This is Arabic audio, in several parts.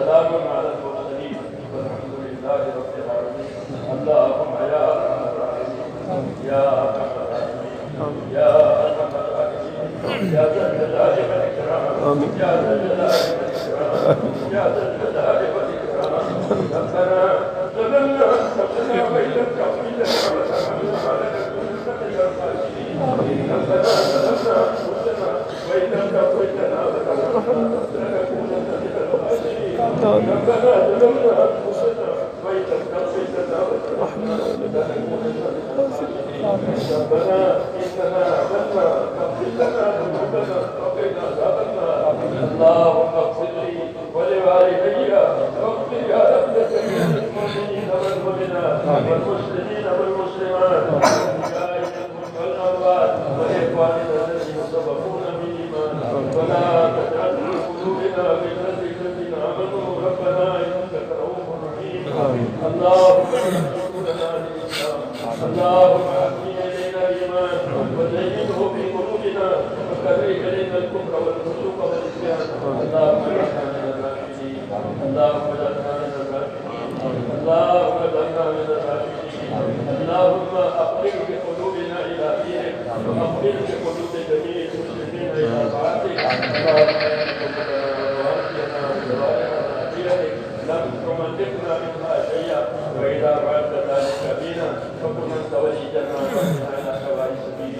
وسلام على المرسلين والحمد لله رب العالمين. اللهم يا ارحم الراحمين يا ارحم الراحمين يا ارحم الراحمين يا ذا الجلال والاكرام يا ذا الجلال والاكرام يا ذا الجلال والاكرام. ربنا ظلمنا انفسنا وان لم تغفر لنا وترحمنا لنكونن من الخاسرين. ربنا ظلمنا انفسنا وان لم تغفر لنا وترحمنا لنكونن من الخاسرين. ربنا ظلمنا انفسنا وان لم تغفر لنا وترحمنا لنكونن من الخاسرين. ربنا اننا عملنا فاغفر لنا ذنوبنا وقنا عذاب النار. اللهم اغفر لي ولوالدي واغفر يا رب جميع المؤمنين والمؤمنات والمسلمين والمسلمات والأحياء منهم والأموات وإخواننا الذين سبقونا بالإيمان ولا تجعل في قلوبنا غلا للذين آمنوا ربنا إنك رؤوف رحيم. اللهم اجعل لنا الإسلام اللهم أحسن إلينا الإيمان وزينه في قلوبنا وكره إلينا الكفر والفسوق والعصيان. اللهم اجعلنا من الراشدين اللهم اجعلنا من الراشدين اللهم اجعلنا من الراشدين. اللهم أقبل بقلوبنا إلى دينك وأقبل بقلوب جميع المسلمين إلى طاعتك. اللهم وأنزلنا بجوارنا ونبيك لم تملكنا منها شيئا وإذا فعلت ذلك بنا فكن أنت ولينا وأتنا إلى سواء السبيل.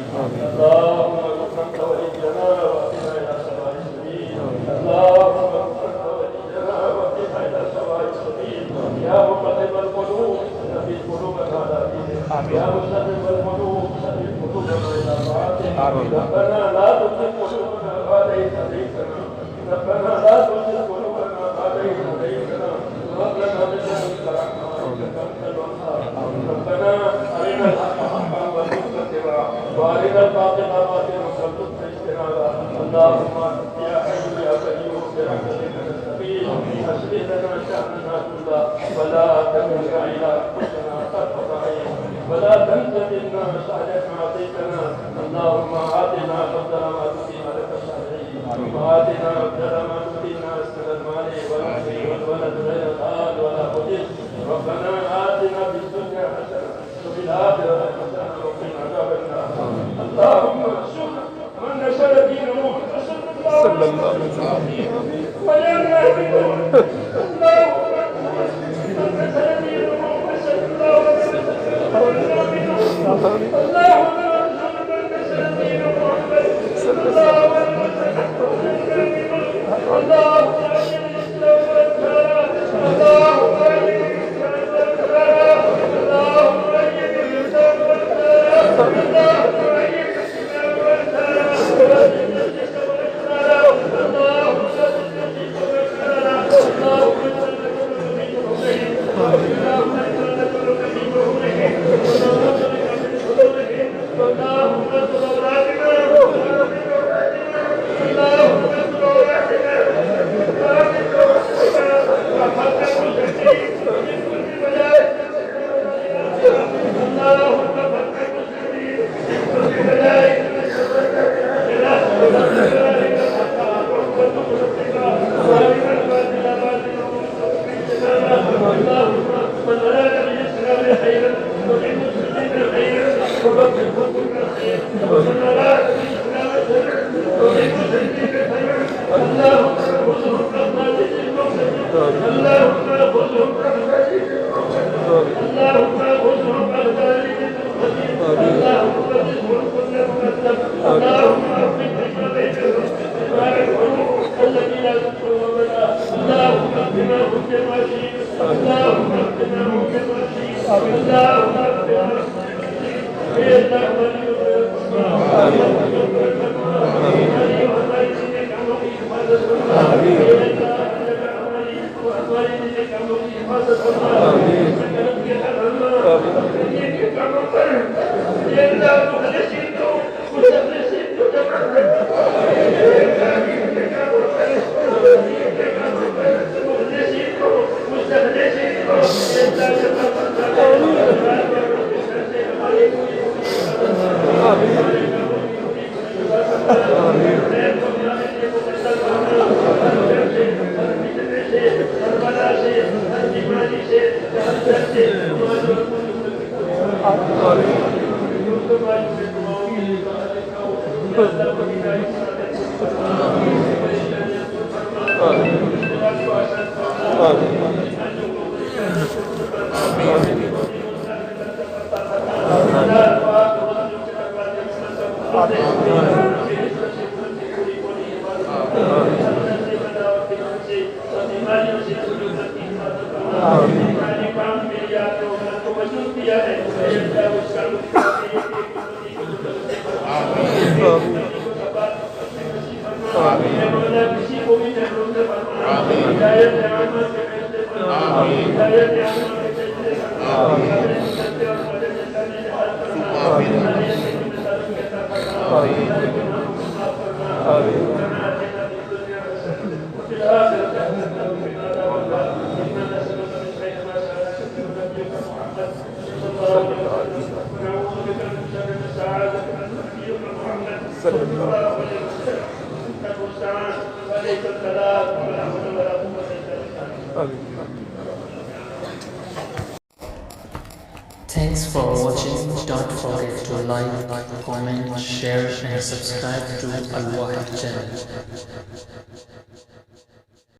اللهم كن أنت ولينا وأتنا إلى سواء السبيل. اللهم كن أنت ولينا وأتنا إلى سواء السبيل. يا مقلب القلوب ثبت قلوبنا على دينك. يا مسلم القلوب ثبت قلوبنا إلى طاعتك. ربنا لا تزغ قلوبنا بعد إذ هديتنا. ربنا لا تزغ قلوبنا بعد إذ هديتنا وهب لنا من لدنك رحمة إنك أنت الوهاب. ربنا أرنا الحق حقا وارزقنا اتباعه وأرنا الباطل باطلا وارزقنا اجتنابه. اللهم يا حي يا قيوم برحمتك نستغيث أصلح لنا شأننا كله ولا تكلنا إلى أنفسنا طرفة عين ولا تنس منا سعادة ما أعطيتنا. اللهم آتنا أفضل ما تؤتينا لك الصالحين وآتنا أفضل ما تؤتينا أسكن المال والعافية والولد غير الآل ولا قدس. ربنا آتنا في الدنيا حسنة وفي الآخرة حسنة وقنا عذاب النار. اللهم انصر من نشر دين محمد صلى الله عليه وسلم وجعلنا منهم. اللهم من نشر دين محمد صلى الله عليه وسلم وجعلنا منهم. اللهم انصر من نشر دين محمد صلى الله عليه وسلم وجعلنا منهم. اللهم اعز الإسلام والإسلام. اللهم اعز الإسلام والإسلام. اللهم اعز الإسلام والإسلام. اللهم اعز الإسلام Amin. Thanks for watching. Don't forget to like, comment, share and subscribe to Al Wahid channel.